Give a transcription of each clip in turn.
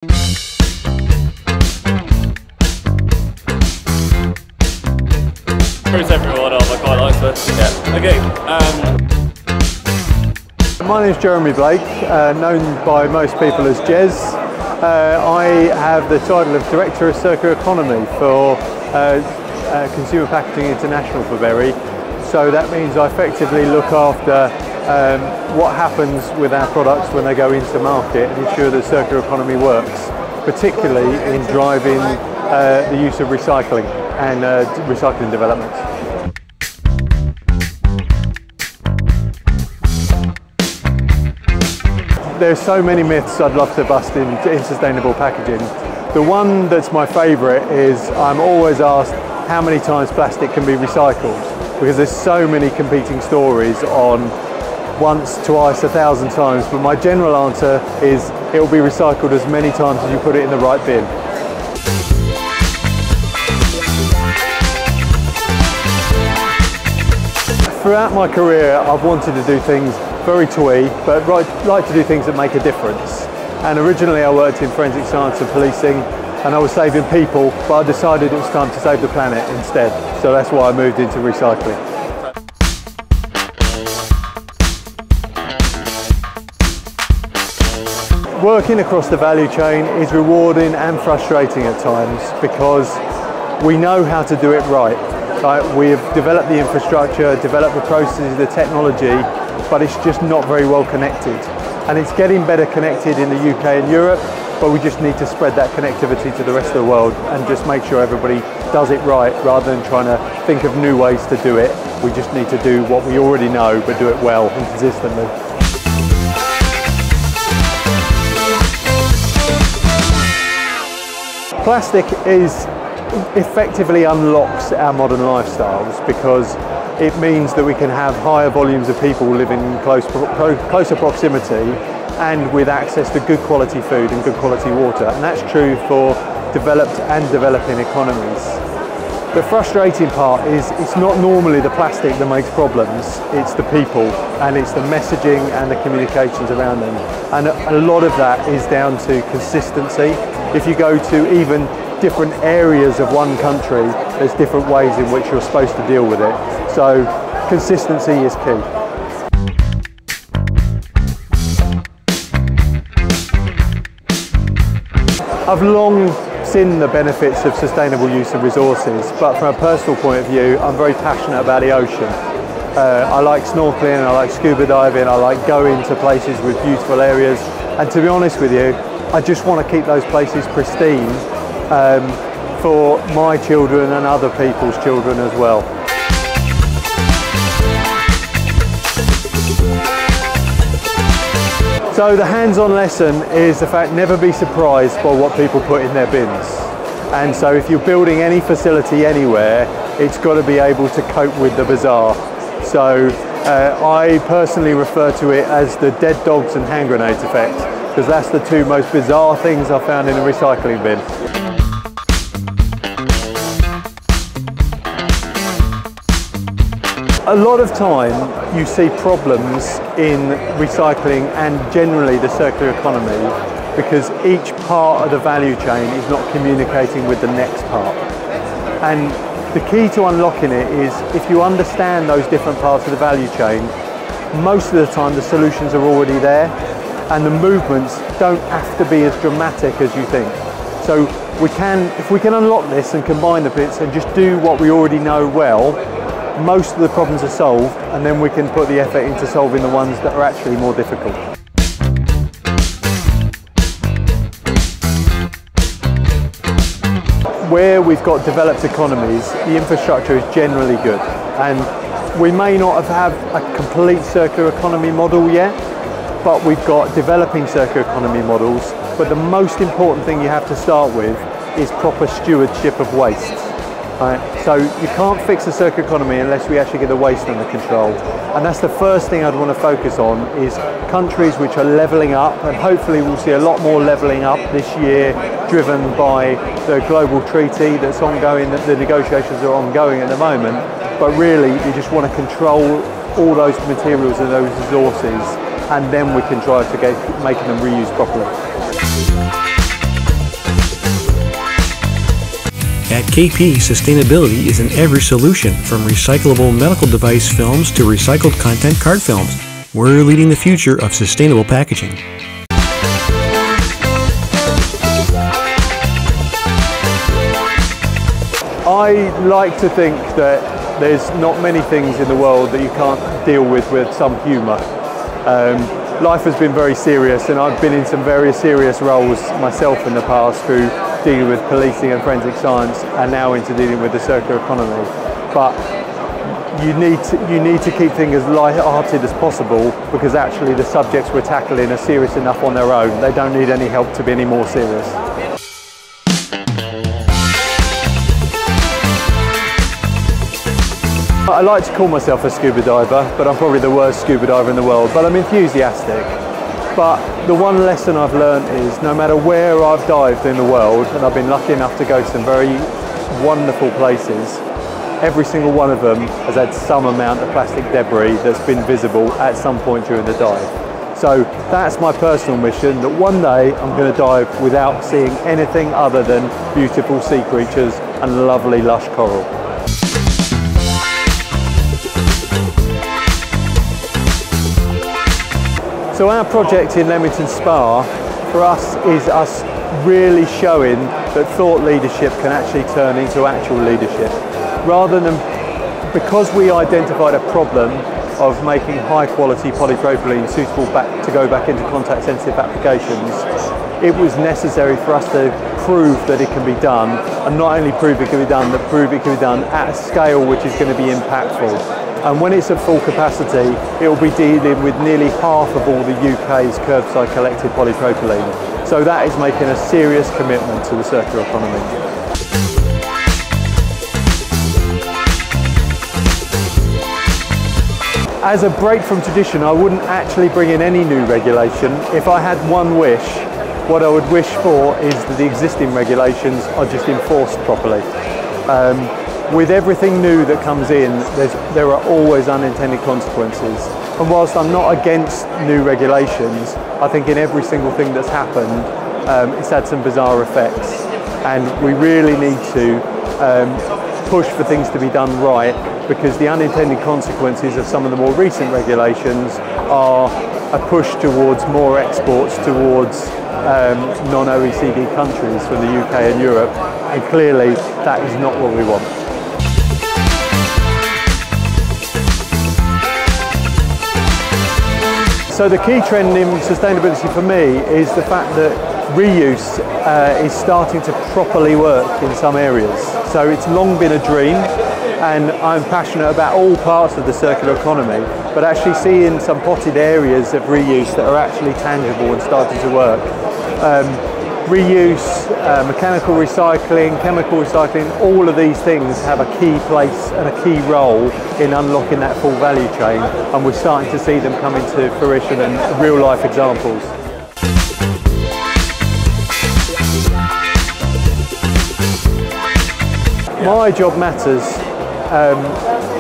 Proves everyone off, I quite like this. Yeah. Okay. My name is Jez Blake, known by most people as Jez. I have the title of Director of Circular Economy for Consumer Packaging International for Berry. So that means I effectively look after what happens with our products when they go into market and ensure that circular economy works, particularly in driving the use of recycling and recycling development. There's so many myths I'd love to bust in sustainable packaging. The one that's my favourite is I'm always asked how many times plastic can be recycled, because there's so many competing stories on once, twice, 1,000 times, but my general answer is it will be recycled as many times as you put it in the right bin. Throughout my career, I've wanted to do things very twee, but like to do things that make a difference. And originally I worked in forensic science and policing, and I was saving people, but I decided it was time to save the planet instead. So that's why I moved into recycling. Working across the value chain is rewarding and frustrating at times, because we know how to do it right. We have developed the infrastructure, developed the processes, the technology, but it's just not very well connected. And it's getting better connected in the UK and Europe, but we just need to spread that connectivity to the rest of the world and just make sure everybody does it right, rather than trying to think of new ways to do it. We just need to do what we already know, but do it well and consistently. Plastic effectively unlocks our modern lifestyles, because it means that we can have higher volumes of people living in closer proximity and with access to good quality food and good quality water, and that's true for developed and developing economies. The frustrating part is it's not normally the plastic that makes problems, it's the people, and it's the messaging and the communications around them, and a lot of that is down to consistency. If you go to even different areas of one country, there's different ways in which you're supposed to deal with it. So consistency is key. I've long seen the benefits of sustainable use of resources, but from a personal point of view, I'm very passionate about the ocean. I like snorkeling, I like scuba diving, I like going to places with beautiful areas, and to be honest with you, I just want to keep those places pristine for my children and other people's children as well. So the hands-on lesson is the fact, never be surprised by what people put in their bins. And so if you're building any facility anywhere, it's got to be able to cope with the bizarre. So I personally refer to it as the dead dogs and hand grenades effect, because that's the two most bizarre things I found in a recycling bin. A lot of time you see problems in recycling and generally the circular economy, because each part of the value chain is not communicating with the next part. And the key to unlocking it is, if you understand those different parts of the value chain, most of the time the solutions are already there, and the movements don't have to be as dramatic as you think. So if we can unlock this and combine the bits and just do what we already know well, most of the problems are solved, and then we can put the effort into solving the ones that are actually more difficult. Where we've got developed economies, the infrastructure is generally good, and we may not have a complete circular economy model yet, but we've got developing circular economy models. But the most important thing you have to start with is proper stewardship of waste. Right? So you can't fix a circular economy unless we actually get the waste under control. And that's the first thing I'd want to focus on, is countries which are levelling up, and hopefully we'll see a lot more levelling up this year, driven by the global treaty that's ongoing, that the negotiations are ongoing at the moment. But really, you just want to control all those materials and those resources, and then we can try to get making them reused properly. At KP, sustainability is in every solution, from recyclable medical device films to recycled content card films. We're leading the future of sustainable packaging. I like to think that there's not many things in the world that you can't deal with some humour. Life has been very serious, and I've been in some very serious roles myself in the past through dealing with policing and forensic science, and now into dealing with the circular economy. But you need to keep things as light-hearted as possible, because actually the subjects we're tackling are serious enough on their own. They don't need any help to be any more serious. I like to call myself a scuba diver, but I'm probably the worst scuba diver in the world, but I'm enthusiastic. But the one lesson I've learned is no matter where I've dived in the world, and I've been lucky enough to go to some very wonderful places, every single one of them has had some amount of plastic debris that's been visible at some point during the dive. So that's my personal mission, that one day I'm going to dive without seeing anything other than beautiful sea creatures and lovely lush coral. So our project in Leamington Spa, for us, is us really showing that thought leadership can actually turn into actual leadership. Rather than, because we identified a problem of making high quality polypropylene suitable to go back into contact sensitive applications, it was necessary for us to prove that it can be done, and not only prove it can be done, but prove it can be done at a scale which is going to be impactful. And when it's at full capacity, it will be dealing with nearly half of all the UK's curbside collected polypropylene. So that is making a serious commitment to the circular economy. As a break from tradition, I wouldn't actually bring in any new regulation. If I had one wish, what I would wish for is that the existing regulations are just enforced properly. With everything new that comes in, there are always unintended consequences. And whilst I'm not against new regulations, I think in every single thing that's happened, it's had some bizarre effects. And we really need to push for things to be done right, because the unintended consequences of some of the more recent regulations are a push towards more exports towards non-OECD countries from the UK and Europe. And clearly that is not what we want. So the key trend in sustainability for me is the fact that reuse is starting to properly work in some areas. So it's long been a dream, and I'm passionate about all parts of the circular economy, but actually seeing some potted areas of reuse that are actually tangible and starting to work. Reuse, mechanical recycling, chemical recycling, all of these things have a key place and a key role in unlocking that full value chain, and we're starting to see them come into fruition in real life examples. My job matters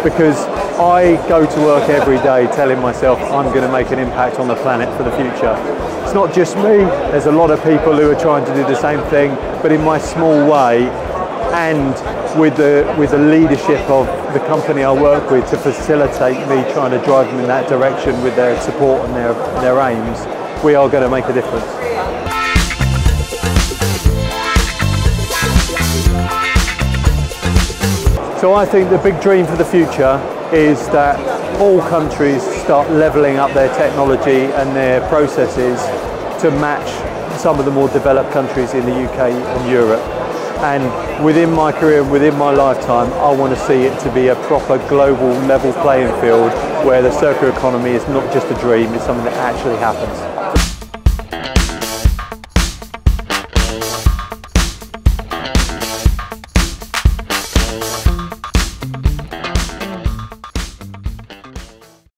because I go to work every day telling myself I'm going to make an impact on the planet for the future. It's not just me, there's a lot of people who are trying to do the same thing, but in my small way, and with the leadership of the company I work with to facilitate me trying to drive them in that direction with their support and their aims, we are going to make a difference. So I think the big dream for the future is that all countries start levelling up their technology and their processes to match some of the more developed countries in the UK and Europe. And within my career, within my lifetime, I want to see it to be a proper global level playing field where the circular economy is not just a dream, it's something that actually happens.